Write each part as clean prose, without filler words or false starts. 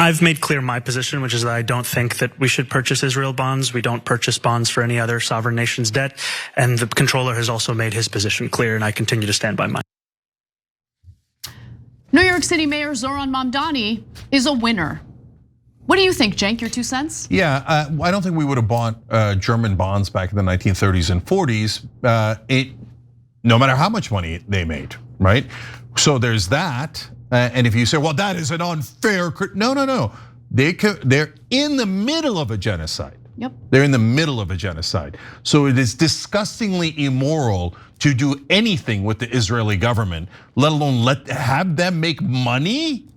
I've made clear my position, which is that I don't think that we should purchase Israel bonds. We don't purchase bonds for any other sovereign nation's debt. And the comptroller has also made his position clear, and I continue to stand by mine. New York City Mayor Zoran Mamdani is a winner. What do you think, Cenk? Your 2 cents? Yeah, I don't think we would have bought German bonds back in the 1930s and 40s, no matter how much money they made, right? So there's that. And if you say, well, that is an unfair, no. They're in the middle of a genocide. Yep. They're in the middle of a genocide. So it is disgustingly immoral to do anything with the Israeli government, let alone have them make money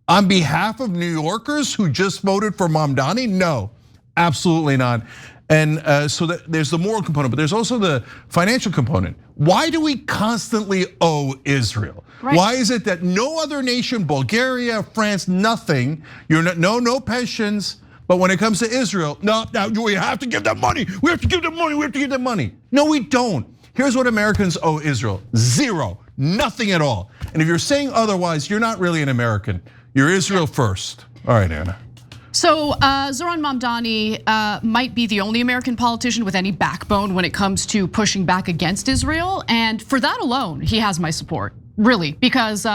on behalf of New Yorkers who just voted for Mamdani? No, absolutely not. And so there's the moral component, but there's also the financial component. Why do we constantly owe Israel? Right. Why is it that no other nation, Bulgaria, France, nothing, no pensions, but when it comes to Israel, no, we have to give them money. We have to give them money. We have to give them money. No, we don't. Here's what Americans owe Israel: zero, nothing at all. And if you're saying otherwise, you're not really an American. You're Israel first. All right, Anna. So Zoran Mamdani might be the only American politician with any backbone when it comes to pushing back against Israel. And for that alone, he has my support, really, because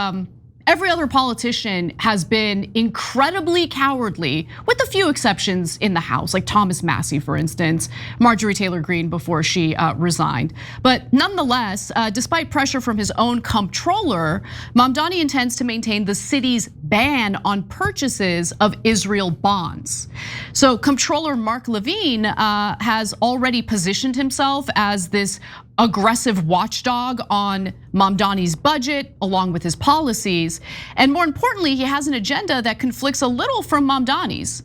every other politician has been incredibly cowardly, with a few exceptions in the House, like Thomas Massie, for instance, Marjorie Taylor Greene before she resigned. But nonetheless, despite pressure from his own comptroller, Mamdani intends to maintain the city's ban on purchases of Israel bonds. So comptroller Mark Levine has already positioned himself as this aggressive watchdog on Mamdani's budget, along with his policies. And more importantly, he has an agenda that conflicts a little from Mamdani's.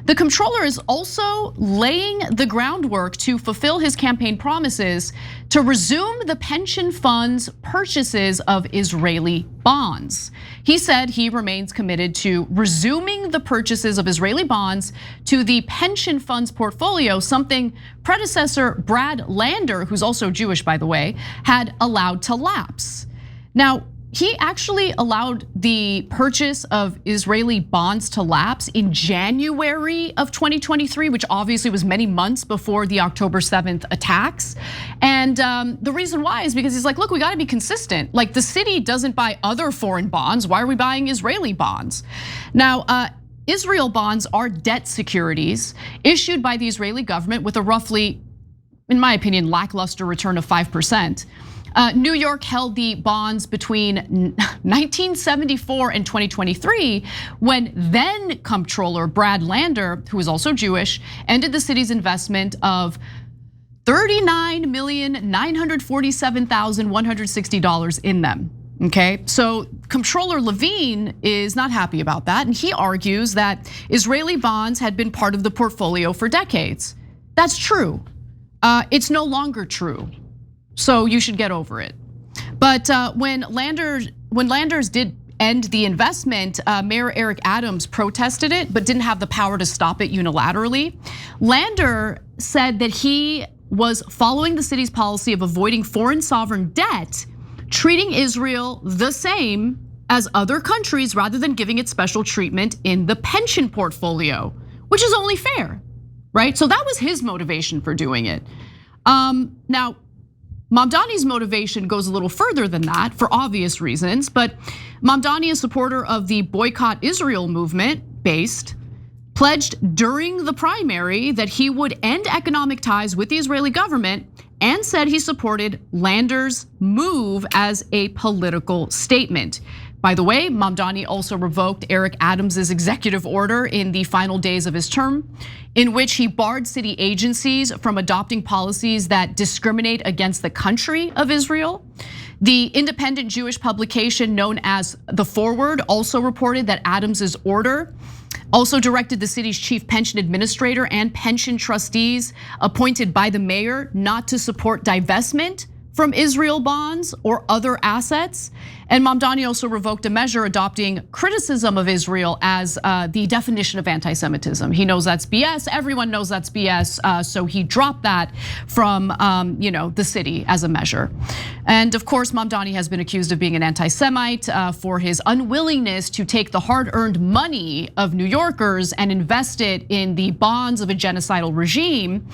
The comptroller is also laying the groundwork to fulfill his campaign promises to resume the pension fund's purchases of Israeli bonds. He said he remains committed to resuming the purchases of Israeli bonds to the pension fund's portfolio, something predecessor Brad Lander, who's also Jewish, by the way, had allowed to lapse. Now, he actually allowed the purchase of Israeli bonds to lapse in January of 2023, which obviously was many months before the October 7th attacks. And the reason why is because he's like, look, we gotta be consistent. Like, the city doesn't buy other foreign bonds. Why are we buying Israeli bonds? Now, Israel bonds are debt securities issued by the Israeli government with a roughly, in my opinion, lackluster return of 5%. New York held the bonds between 1974 and 2023, when then comptroller Brad Lander, who is also Jewish, ended the city's investment of $39,947,160 in them. Okay, so comptroller Levine is not happy about that, and he argues that Israeli bonds had been part of the portfolio for decades. That's true. It's no longer true. So you should get over it. But when Landers did end the investment, Mayor Eric Adams protested it, but didn't have the power to stop it unilaterally. Lander said that he was following the city's policy of avoiding foreign sovereign debt, treating Israel the same as other countries rather than giving it special treatment in the pension portfolio, which is only fair, right? So that was his motivation for doing it. Now, Mamdani's motivation goes a little further than that for obvious reasons, but Mamdani, a supporter of the Boycott Israel movement, pledged during the primary that he would end economic ties with the Israeli government, and said he supported Lander's move as a political statement. By the way, Mamdani also revoked Eric Adams's executive order in the final days of his term, in which he barred city agencies from adopting policies that discriminate against the country of Israel. The independent Jewish publication known as The Forward also reported that Adams's order also directed the city's chief pension administrator and pension trustees appointed by the mayor not to support divestment from Israel bonds or other assets. And Mamdani also revoked a measure adopting criticism of Israel as the definition of anti-Semitism. He knows that's BS. Everyone knows that's BS. So he dropped that from the city as a measure. And of course, Mamdani has been accused of being an anti-Semite for his unwillingness to take the hard-earned money of New Yorkers and invest it in the bonds of a genocidal regime.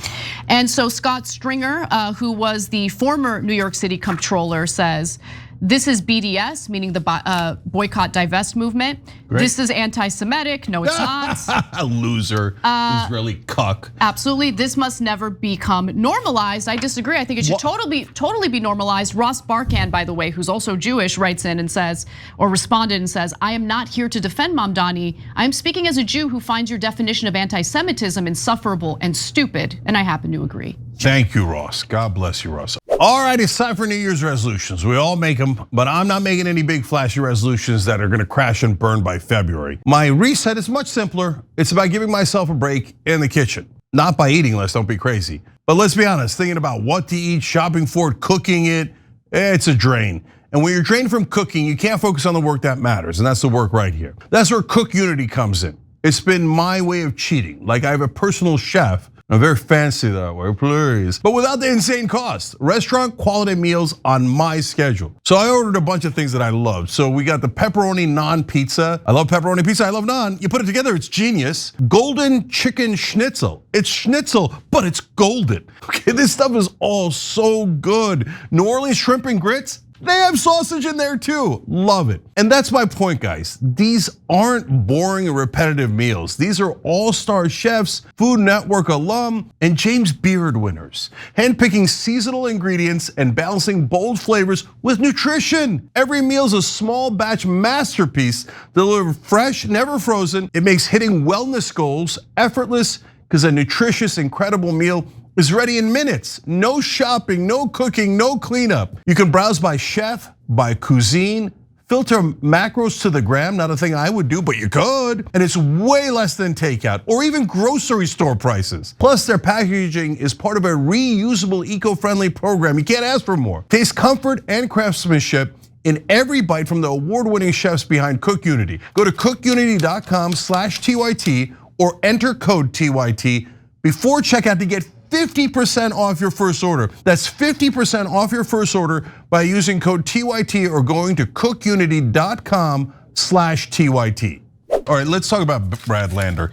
And so Scott Stringer, who was the former New York City comptroller, says, this is BDS, meaning the boycott divest movement. Great. This is anti-Semitic. No, it's not. A loser, Israeli cuck. Absolutely, this must never become normalized. I disagree. I think it should totally be normalized. Ross Barkan, by the way, who's also Jewish, writes in and says, or responded and says, I am not here to defend Mamdani. I am speaking as a Jew who finds your definition of anti-Semitism insufferable and stupid, and I happen to agree. Thank you, Ross. God bless you, Ross. All right, it's time for New Year's resolutions. We all make them, but I'm not making any big flashy resolutions that are gonna crash and burn by February. My reset is much simpler. It's about giving myself a break in the kitchen. Not by eating less, don't be crazy. But let's be honest, thinking about what to eat, shopping for it, cooking it, it's a drain. And when you're drained from cooking, you can't focus on the work that matters, and that's the work right here. That's where Cook Unity comes in. It's been my way of cheating. Like I have a personal chef. I'm very fancy that way, please. But without the insane cost. Restaurant quality meals on my schedule. So I ordered a bunch of things that I loved. So we got the pepperoni naan pizza. I love pepperoni pizza, I love naan. You put it together, it's genius. Golden chicken schnitzel. It's schnitzel, but it's golden. Okay, this stuff is all so good. New Orleans shrimp and grits. They have sausage in there too, love it. And that's my point, guys. These aren't boring and repetitive meals. These are all-star chefs, Food Network alum, and James Beard winners. Handpicking seasonal ingredients and balancing bold flavors with nutrition. Every meal is a small batch masterpiece delivered fresh, never frozen. It makes hitting wellness goals effortless because a nutritious, incredible meal is ready in minutes. No shopping, no cooking, no cleanup. You can browse by chef, by cuisine, filter macros to the gram, not a thing I would do, but you could. And it's way less than takeout or even grocery store prices. Plus their packaging is part of a reusable, eco-friendly program. You can't ask for more. Taste comfort and craftsmanship in every bite from the award-winning chefs behind Cook Unity. Go to cookunity.com/TYT or enter code TYT before checkout to get 50% off your first order. That's 50% off your first order by using code TYT or going to cookunity.com/TYT. All right, let's talk about Brad Lander.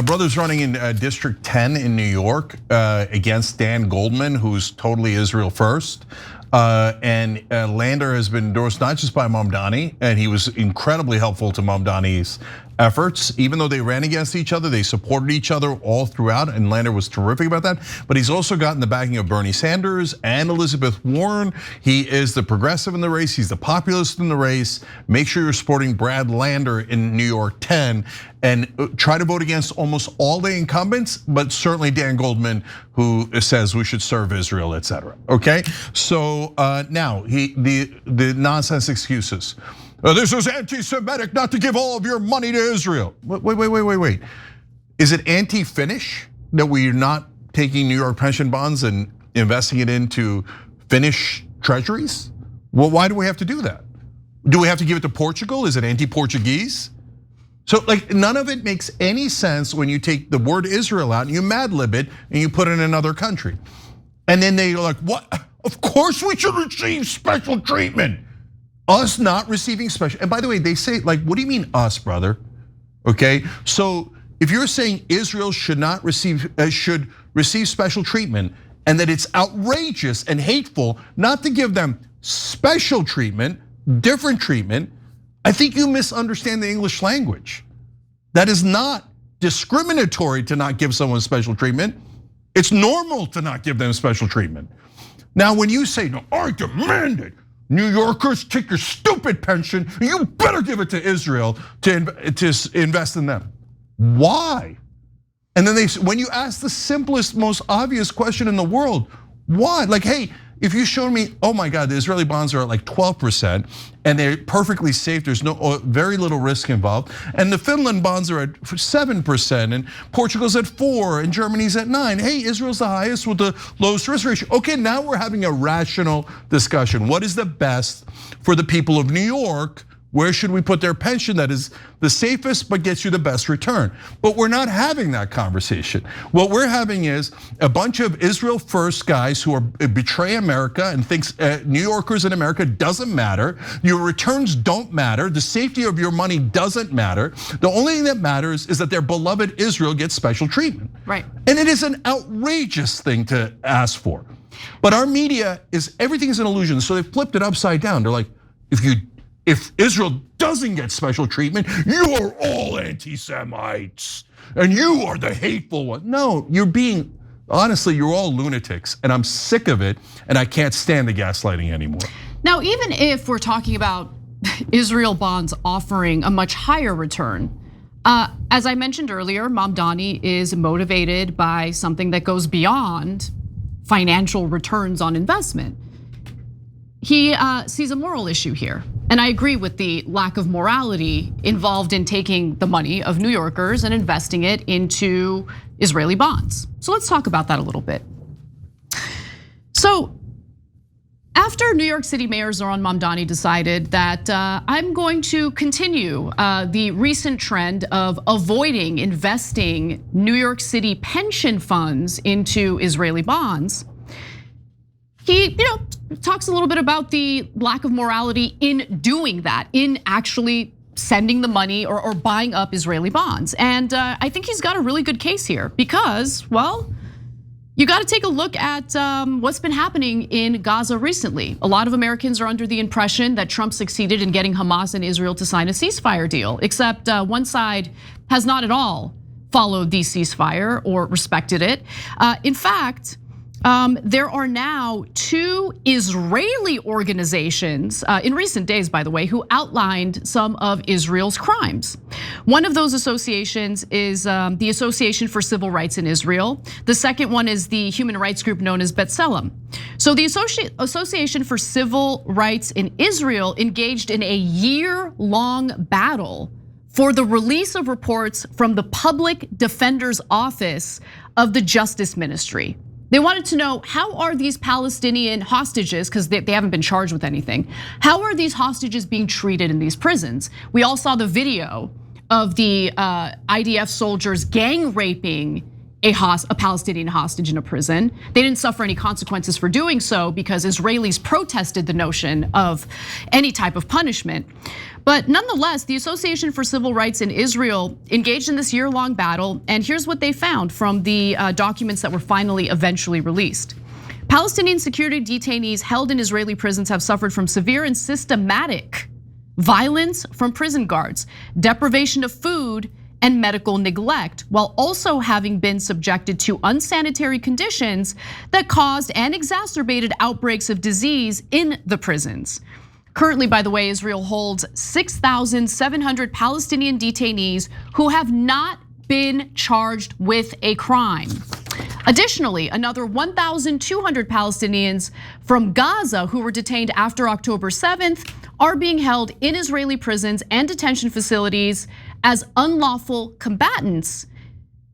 Brothers running in District 10 in New York against Dan Goldman, who's totally Israel first. And Lander has been endorsed not just by Mamdani, and he was incredibly helpful to Mamdani's efforts. Even though they ran against each other, they supported each other all throughout, and Lander was terrific about that. But he's also gotten the backing of Bernie Sanders and Elizabeth Warren. He is the progressive in the race, he's the populist in the race. Make sure you're supporting Brad Lander in New York 10 and try to vote against almost all the incumbents, but certainly Dan Goldman, who says we should serve Israel, etc. Okay, so now the nonsense excuses. This is anti-Semitic not to give all of your money to Israel. Wait. Is it anti-Finnish that we're not taking New York pension bonds and investing it into Finnish treasuries? Well, why do we have to do that? Do we have to give it to Portugal? Is it anti-Portuguese? So like none of it makes any sense when you take the word Israel out and you Mad Lib it and you put it in another country. And then they're like, what? Of course we should receive special treatment. Us not receiving special, and by the way, they say like, what do you mean us, brother? Okay, so if you're saying Israel should receive special treatment, and that it's outrageous and hateful not to give them special treatment, different treatment, I think you misunderstand the English language. That is not discriminatory to not give someone special treatment. It's normal to not give them special treatment. Now, when you say, no, I demand it. New Yorkers, take your stupid pension, you better give it to Israel to invest in them. Why? And then when you ask the simplest, most obvious question in the world, why? Like, hey, if you showed me, oh my God, the Israeli bonds are at like 12% and they're perfectly safe, there's very little risk involved, and the Finland bonds are at 7%, and Portugal's at 4%, and Germany's at 9%. Hey, Israel's the highest with the lowest risk ratio. Okay, now we're having a rational discussion. What is the best for the people of New York? Where should we put their pension that is the safest but gets you the best return? But we're not having that conversation. What we're having is a bunch of Israel first guys who betray America and thinks New Yorkers in America doesn't matter. Your returns don't matter. The safety of your money doesn't matter. The only thing that matters is that their beloved Israel gets special treatment. Right. And it is an outrageous thing to ask for. But our media everything is an illusion. So they flipped it upside down. They're like, if Israel doesn't get special treatment, you are all anti-Semites and you are the hateful one. No, honestly, you're all lunatics, and I'm sick of it, and I can't stand the gaslighting anymore. Now, even if we're talking about Israel bonds offering a much higher return, as I mentioned earlier, Mamdani is motivated by something that goes beyond financial returns on investment. He sees a moral issue here. And I agree with the lack of morality involved in taking the money of New Yorkers and investing it into Israeli bonds. So let's talk about that a little bit. So after New York City Mayor Zoran Mamdani decided that I'm going to continue the recent trend of avoiding investing New York City pension funds into Israeli bonds, he talks a little bit about the lack of morality in doing that, in actually sending the money or buying up Israeli bonds. And I think he's got a really good case here because, well, you got to take a look at what's been happening in Gaza recently. A lot of Americans are under the impression that Trump succeeded in getting Hamas and Israel to sign a ceasefire deal, except one side has not at all followed the ceasefire or respected it. In fact, there are now 2 Israeli organizations in recent days, by the way, who outlined some of Israel's crimes. One of those associations is the Association for Civil Rights in Israel. The second one is the human rights group known as B'Tselem. So the Association for Civil Rights in Israel engaged in a year-long battle for the release of reports from the Public Defender's Office of the Justice Ministry. They wanted to know, how are these Palestinian hostages, because they haven't been charged with anything, how are these hostages being treated in these prisons? We all saw the video of the IDF soldiers gang raping a Palestinian hostage in a prison. They didn't suffer any consequences for doing so because Israelis protested the notion of any type of punishment. But nonetheless, the Association for Civil Rights in Israel engaged in this year-long battle, and here's what they found from the documents that were finally eventually released. Palestinian security detainees held in Israeli prisons have suffered from severe and systematic violence from prison guards, deprivation of food, and medical neglect, while also having been subjected to unsanitary conditions that caused and exacerbated outbreaks of disease in the prisons. Currently, by the way, Israel holds 6,700 Palestinian detainees who have not been charged with a crime. Additionally, another 1,200 Palestinians from Gaza who were detained after October 7th are being held in Israeli prisons and detention facilities as unlawful combatants.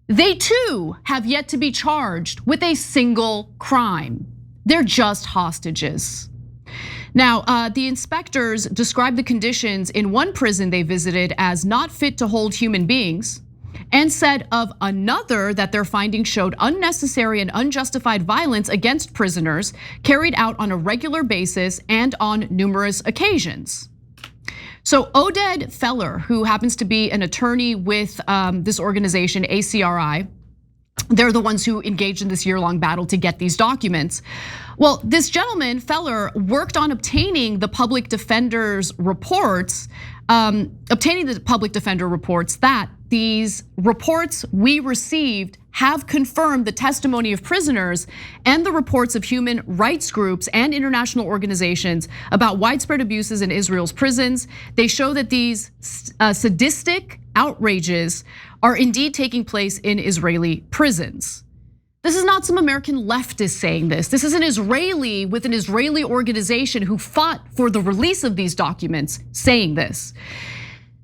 They too have yet to be charged with a single crime. They're just hostages. Now, the inspectors described the conditions in one prison they visited as not fit to hold human beings, and said of another that their findings showed unnecessary and unjustified violence against prisoners carried out on a regular basis and on numerous occasions. So Oded Feller, who happens to be an attorney with this organization, ACRI, they're the ones who engaged in this year-long battle to get these documents. Well, this gentleman, Feller, worked on obtaining the public defender's reports, that these reports we received have confirmed the testimony of prisoners and the reports of human rights groups and international organizations about widespread abuses in Israel's prisons. They show that these sadistic outrages are indeed taking place in Israeli prisons. This is not some American leftist saying this. This is an Israeli with an Israeli organization who fought for the release of these documents saying this.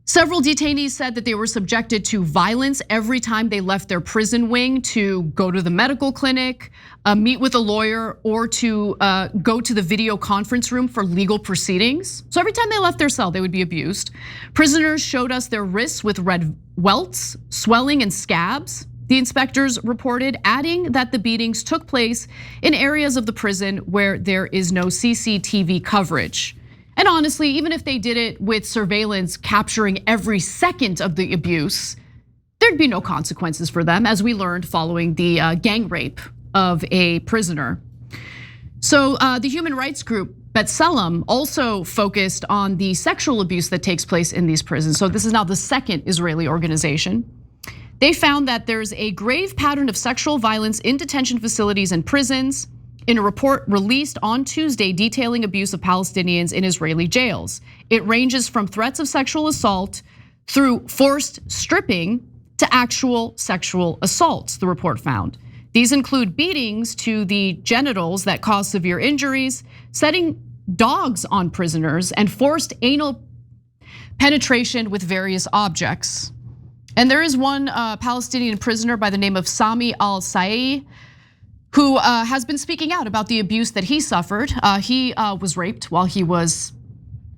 Several detainees said that they were subjected to violence every time they left their prison wing to go to the medical clinic, meet with a lawyer, or to go to the video conference room for legal proceedings. So every time they left their cell, they would be abused. Prisoners showed us their wrists with red welts, swelling, and scabs. The inspectors reported, adding that the beatings took place in areas of the prison where there is no CCTV coverage. And honestly, even if they did it with surveillance capturing every second of the abuse, there'd be no consequences for them, as we learned following the gang rape of a prisoner. So the human rights group B'Tselem also focused on the sexual abuse that takes place in these prisons. So this is now the second Israeli organization. They found that there's a grave pattern of sexual violence in detention facilities and prisons in a report released on Tuesday detailing abuse of Palestinians in Israeli jails. It ranges from threats of sexual assault through forced stripping to actual sexual assaults, the report found. These include beatings to the genitals that cause severe injuries, setting dogs on prisoners, and forced anal penetration with various objects. And there is one Palestinian prisoner by the name of Sami al-Saei who has been speaking out about the abuse that he suffered. He was raped while he was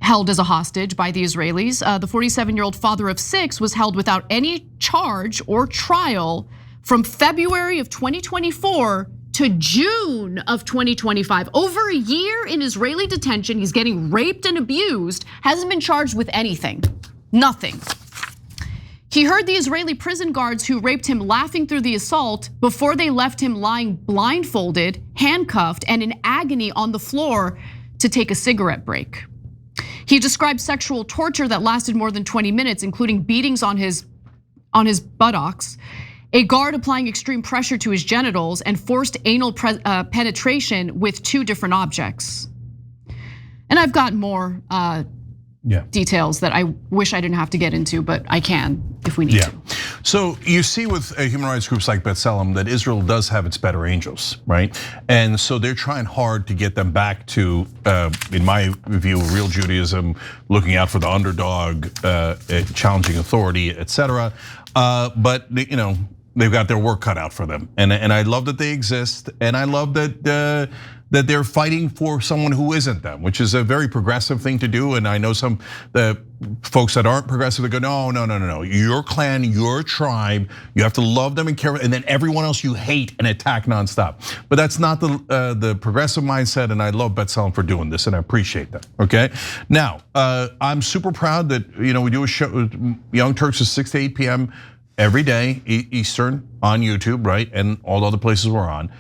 held as a hostage by the Israelis. The 47-year-old father of 6 was held without any charge or trial from February of 2024 to June of 2025. Over a year in Israeli detention, he's getting raped and abused, hasn't been charged with anything, nothing. He heard the Israeli prison guards who raped him laughing through the assault before they left him lying blindfolded, handcuffed, and in agony on the floor to take a cigarette break. He described sexual torture that lasted more than 20 minutes, including beatings on his buttocks, a guard applying extreme pressure to his genitals, and forced anal penetration with 2 different objects. And I've got more details that I wish I didn't have to get into, but I can if we need to. So you see with human rights groups like B'Tselem that Israel does have its better angels, right? And so they're trying hard to get them back to, in my view, real Judaism, looking out for the underdog, challenging authority, etc. But they've got their work cut out for them, and I love that they exist, and I love that they're fighting for someone who isn't them, which is a very progressive thing to do. And I know some the folks that aren't progressive that go, no, your clan, your tribe, you have to love them and care, and then everyone else you hate and attack nonstop. But that's not the progressive mindset, and I love B'Tselem for doing this, and I appreciate that. Okay, now I'm super proud that we do a show, Young Turks, is 6 to 8 p.m. every day Eastern on YouTube, right, and all the other places we're on.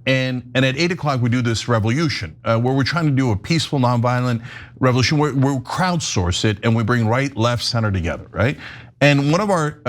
And at 8 o'clock we do this revolution where we're trying to do a peaceful, nonviolent revolution where we crowdsource it and we bring right, left, center together, right? And one of our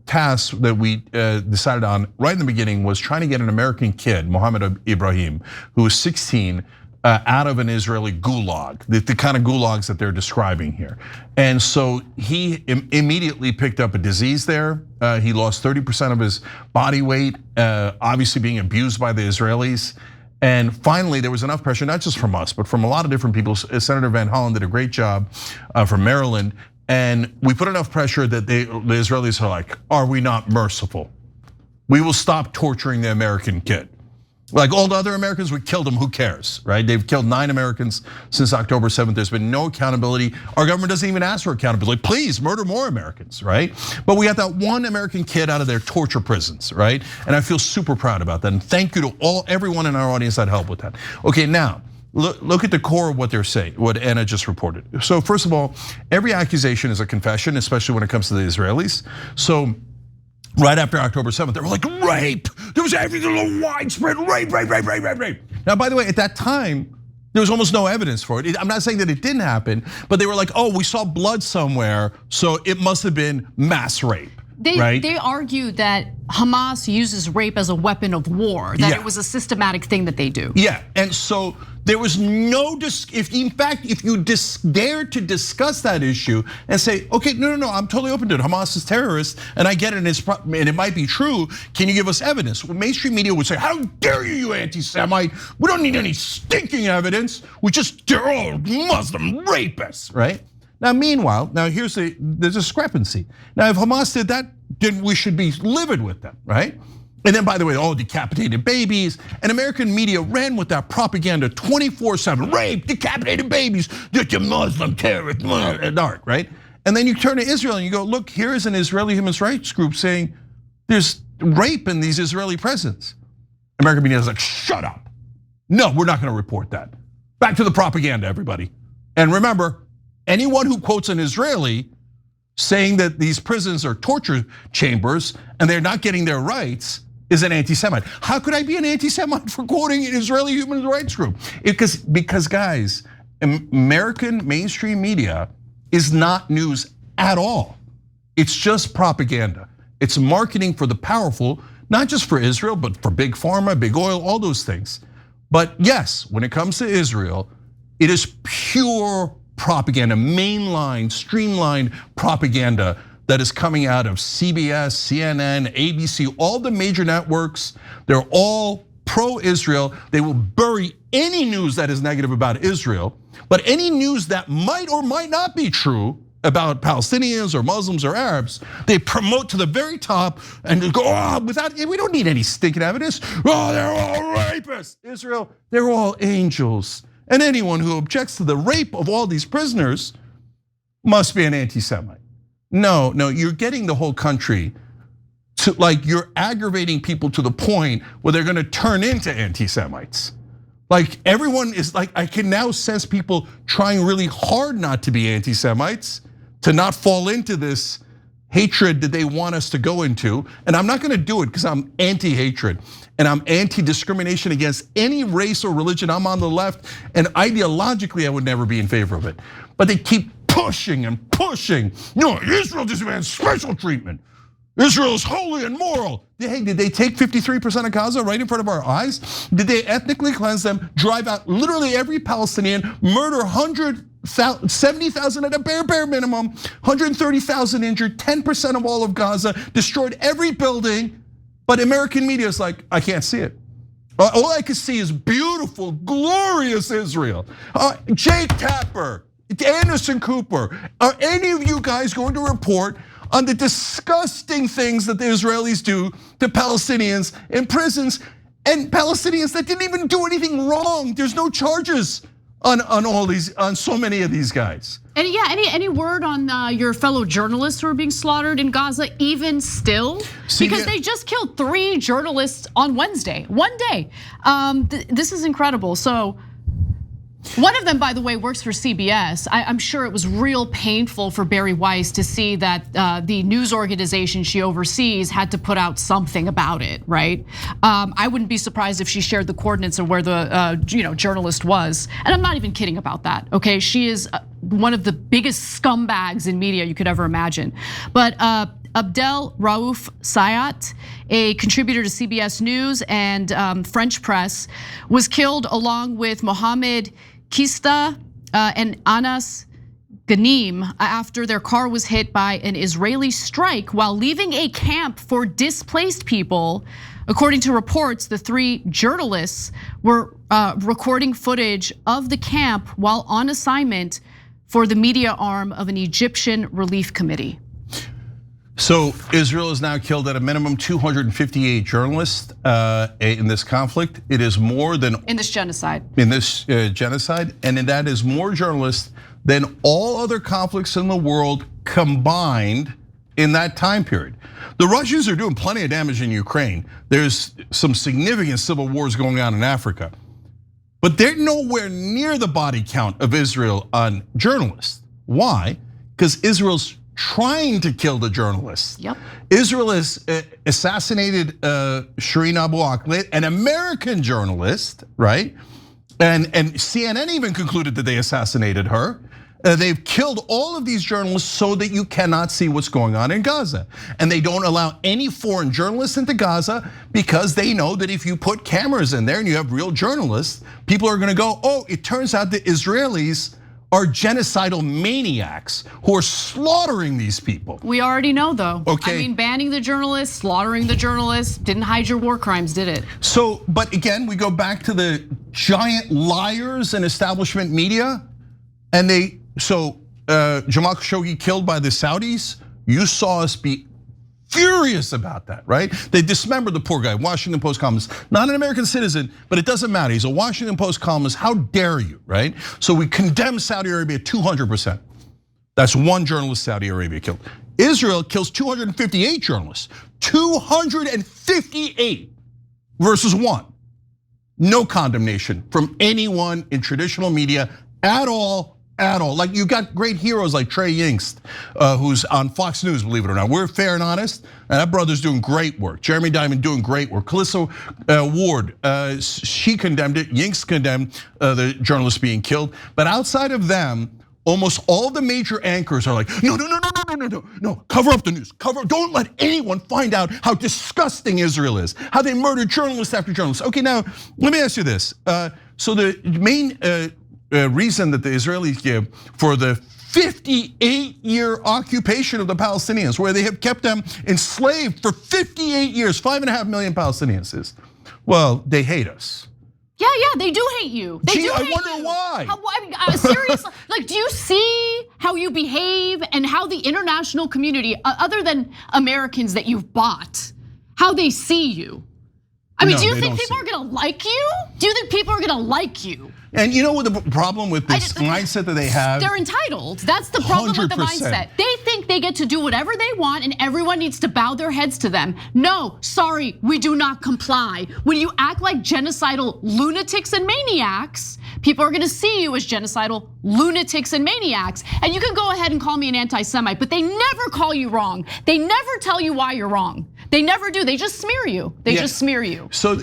tasks that we decided on right in the beginning was trying to get an American kid, Mohammed Ibrahim, who was 16, out of an Israeli gulag, the kind of gulags that they're describing here. And so he immediately picked up a disease there. He lost 30% of his body weight, obviously being abused by the Israelis. And finally, there was enough pressure, not just from us, but from a lot of different people. Senator Van Hollen did a great job from Maryland. And we put enough pressure that the Israelis are like, are we not merciful? We will stop torturing the American kid. Like all the other Americans, we killed them, who cares, right? They've killed 9 Americans since October 7th. There's been no accountability. Our government doesn't even ask for accountability. Please murder more Americans, right? But we got that one American kid out of their torture prisons, right? And I feel super proud about that. And thank you to everyone in our audience that helped with that. Okay, now, look at the core of what they're saying, what Anna just reported. So first of all, every accusation is a confession, especially when it comes to the Israelis. So right after October 7th, they were like, rape. There was everything, widespread rape. Now, by the way, at that time, there was almost no evidence for it. I'm not saying that it didn't happen, but they were like, oh, we saw blood somewhere, so it must have been mass rape. They argue that Hamas uses rape as a weapon of war, that it was a systematic thing that they do. Yeah, and so there was no, if you dare to discuss that issue and say, okay, no, I'm totally open to it. Hamas is terrorist, and I get it, and it might be true. Can you give us evidence? Well, mainstream media would say, how dare you anti-Semite? We don't need any stinking evidence. They're all Muslim rapists, right? Now, meanwhile, here's the discrepancy. Now, if Hamas did that, then we should be livid with them, right? And then, by the way, all decapitated babies, and American media ran with that propaganda 24/7. Rape, decapitated babies, the Muslim terrorist, dark, right? And then you turn to Israel and you go, look, here is an Israeli human rights group saying there's rape in these Israeli prisons. American media is like, shut up. No, we're not gonna report that. Back to the propaganda, everybody. And remember, anyone who quotes an Israeli saying that these prisons are torture chambers and they're not getting their rights is an anti-Semite. How could I be an anti-Semite for quoting an Israeli human rights group? Because guys, American mainstream media is not news at all. It's just propaganda. It's marketing for the powerful, not just for Israel, but for big pharma, big oil, all those things. But yes, when it comes to Israel, it is pure propaganda, mainline, streamlined propaganda that is coming out of CBS, CNN, ABC, all the major networks. They're all pro-Israel. They will bury any news that is negative about Israel, but any news that might or might not be true about Palestinians or Muslims or Arabs, they promote to the very top and go, we don't need any stinking evidence. Oh, they're all rapists. Israel, they're all angels. And anyone who objects to the rape of all these prisoners must be an anti-Semite. No, you're getting the whole country to, like, you're aggravating people to the point where they're gonna turn into anti-Semites. Like, everyone is like, I can now sense people trying really hard not to be anti-Semites, to not fall into this hatred that they want us to go into. And I'm not gonna do it because I'm anti-hatred and I'm anti-discrimination against any race or religion. I'm on the left, and ideologically, I would never be in favor of it. But they keep pushing and pushing. No, Israel demands special treatment. Israel is holy and moral. Hey, did they take 53% of Gaza right in front of our eyes? Did they ethnically cleanse them, drive out literally every Palestinian, murder 70,000 at a bare minimum, 130,000 injured, 10% of all of Gaza, destroyed every building? But American media is like, I can't see it. All I can see is beautiful, glorious Israel. Jake Tapper, Anderson Cooper, are any of you guys going to report on the disgusting things that the Israelis do to Palestinians in prisons, and Palestinians that didn't even do anything wrong? There's no charges on all these, on so many of these guys. And yeah, any word on your fellow journalists who are being slaughtered in Gaza, even still? Because they just killed 3 journalists on Wednesday, one day. This is incredible. So one of them, by the way, works for CBS. I'm sure it was real painful for Bari Weiss to see that the news organization she oversees had to put out something about it, right? I wouldn't be surprised if she shared the coordinates of where the journalist was. And I'm not even kidding about that, okay? She is one of the biggest scumbags in media you could ever imagine. But Abdel Raouf Sayat, a contributor to CBS News and French press, was killed along with Mohamed Kista and Anas Ghanim after their car was hit by an Israeli strike while leaving a camp for displaced people. According to reports, the 3 journalists were recording footage of the camp while on assignment for the media arm of an Egyptian relief committee. So Israel has now killed at a minimum 258 journalists in this conflict. It is more than in this genocide. And that is more journalists than all other conflicts in the world combined in that time period. The Russians are doing plenty of damage in Ukraine. There's some significant civil wars going on in Africa, but they're nowhere near the body count of Israel on journalists. Why? Because Israel's trying to kill the journalists. Yep. Israel has assassinated Shireen Abu Akleh, an American journalist, right? And CNN even concluded that they assassinated her. They've killed all of these journalists so that you cannot see what's going on in Gaza. And they don't allow any foreign journalists into Gaza because they know that if you put cameras in there and you have real journalists, people are gonna go, oh, it turns out the Israelis are genocidal maniacs who are slaughtering these people. We already know though. Okay. I mean, banning the journalists, slaughtering the journalists, didn't hide your war crimes, did it? So, but again, we go back to the giant liars in establishment media. And Jamal Khashoggi killed by the Saudis. You saw us be furious about that, right? They dismembered the poor guy, Washington Post columnist, not an American citizen, but it doesn't matter. He's a Washington Post columnist. How dare you, right? So we condemn Saudi Arabia 200%. That's one journalist Saudi Arabia killed. Israel kills 258 journalists, 258 versus 1. No condemnation from anyone in traditional media at all. Like you got great heroes like Trey Yingst, who's on Fox News, believe it or not. We're fair and honest, and that brother's doing great work. Jeremy Diamond doing great work. Calissa Ward, she condemned it. Yingst condemned the journalist being killed. But outside of them, almost all the major anchors are like, no, cover up the news. Don't let anyone find out how disgusting Israel is, how they murder journalist after journalist. Okay, now, let me ask you this. So the main reason that the Israelis give for the 58-year occupation of the Palestinians, where they have kept them enslaved for 58 years, 5.5 million Palestinians is, well, they hate us. Yeah, they do hate you. They do I hate wonder you. why. Seriously, like, do you see how you behave and how the international community, other than Americans that you've bought, how they see you? I mean, do you think people are gonna like you? Do you think people are gonna like you? And you know what the problem with this mindset that they have? They're entitled. That's the problem with the 100%. mindset. They think they get to do whatever they want and everyone needs to bow their heads to them. No, sorry, we do not comply. When you act like genocidal lunatics and maniacs, people are gonna see you as genocidal lunatics and maniacs. And you can go ahead and call me an anti-Semite, but they never call you wrong. They never tell you why you're wrong. They never do, they just smear you. They just smear you. So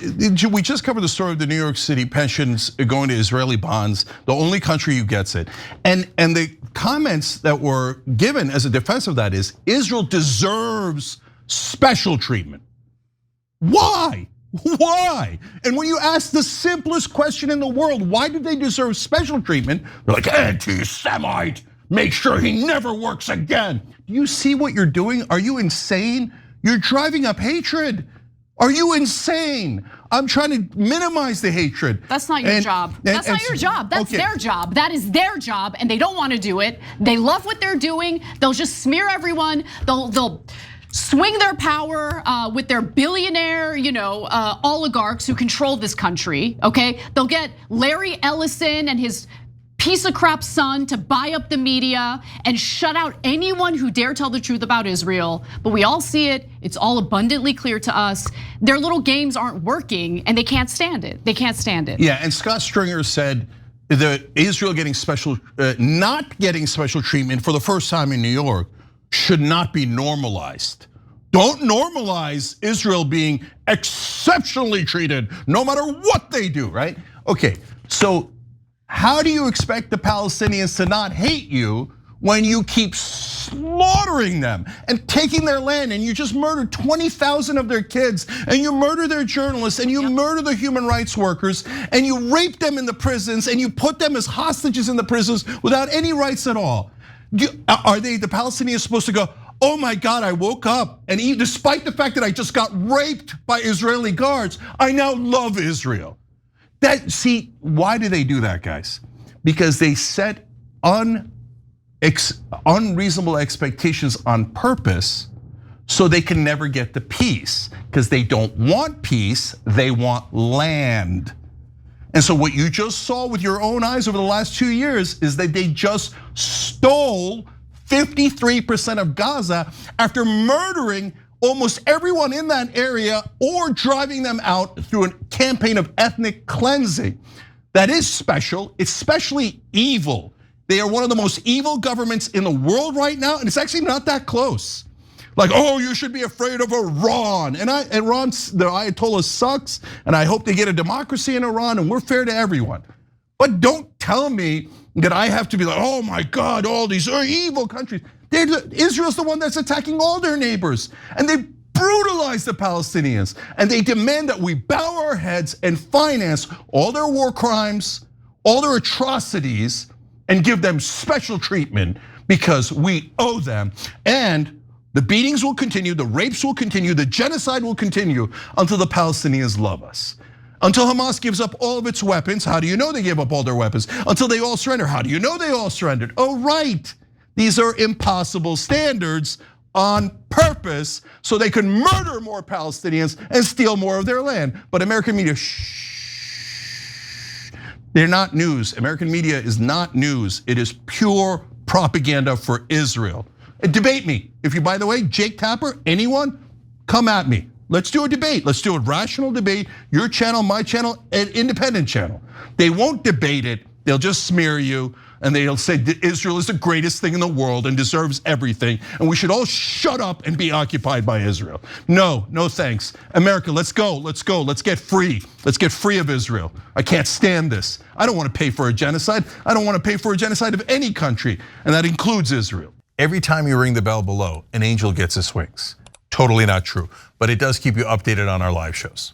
we just covered the story of the New York City pensions going to Israeli bonds, the only country who gets it. And the comments that were given as a defense of that is Israel deserves special treatment. Why? Why? And when you ask the simplest question in the world, why do they deserve special treatment? They're like, anti-Semite, make sure he never works again. Do you see what you're doing? Are you insane? You're driving up hatred. Are you insane? I'm trying to minimize the hatred. That's not your job. That's not your job. That's their job. That is their job, and they don't want to do it. They love what they're doing. They'll just smear everyone. They'll swing their power with their billionaire, oligarchs who control this country. Okay, they'll get Larry Ellison and his piece of crap son to buy up the media and shut out anyone who dare tell the truth about Israel. But we all see it, it's all abundantly clear to us. Their little games aren't working and they can't stand it. They can't stand it. Yeah, and Scott Stringer said that Israel not getting special treatment for the first time in New York should not be normalized. Don't normalize Israel being exceptionally treated no matter what they do, right? Okay, so how do you expect the Palestinians to not hate you when you keep slaughtering them and taking their land, and you just murdered 20,000 of their kids, and you murder their journalists, and you murder the human rights workers, and you rape them in the prisons, and you put them as hostages in the prisons without any rights at all? Are the Palestinians supposed to go, oh my God, I woke up, and despite the fact that I just got raped by Israeli guards, I now love Israel? See, why do they do that, guys? Because they set unreasonable expectations on purpose so they can never get the peace. Because they don't want peace, they want land. And so what you just saw with your own eyes over the last 2 years is that they just stole 53% of Gaza after murdering almost everyone in that area or driving them out through a campaign of ethnic cleansing. That is special, it's especially evil. They are one of the most evil governments in the world right now, and it's actually not that close. Like, oh, you should be afraid of Iran. And Iran, the Ayatollah sucks, and I hope they get a democracy in Iran, and we're fair to everyone. But don't tell me that I have to be like, oh my God, all these are evil countries. Israel's the one that's attacking all their neighbors, and they brutalize the Palestinians, and they demand that we bow our heads and finance all their war crimes, all their atrocities, and give them special treatment because we owe them. And the beatings will continue, the rapes will continue, the genocide will continue until the Palestinians love us. Until Hamas gives up all of its weapons. How do you know they gave up all their weapons? Until they all surrender. How do you know they all surrendered? Oh, right. These are impossible standards on purpose so they can murder more Palestinians and steal more of their land. But American media, shh. They're not news. American media is not news. It is pure propaganda for Israel. Debate me. If you, by the way, Jake Tapper, anyone, come at me. Let's do a debate. Let's do a rational debate. Your channel, my channel, an independent channel. They won't debate it. They'll just smear you and they'll say Israel is the greatest thing in the world and deserves everything. And we should all shut up and be occupied by Israel. No, no thanks. America, let's go, let's go. Let's get free. Let's get free of Israel. I can't stand this. I don't want to pay for a genocide. I don't want to pay for a genocide of any country, and that includes Israel. Every time you ring the bell below, an angel gets his wings. Totally not true, but it does keep you updated on our live shows.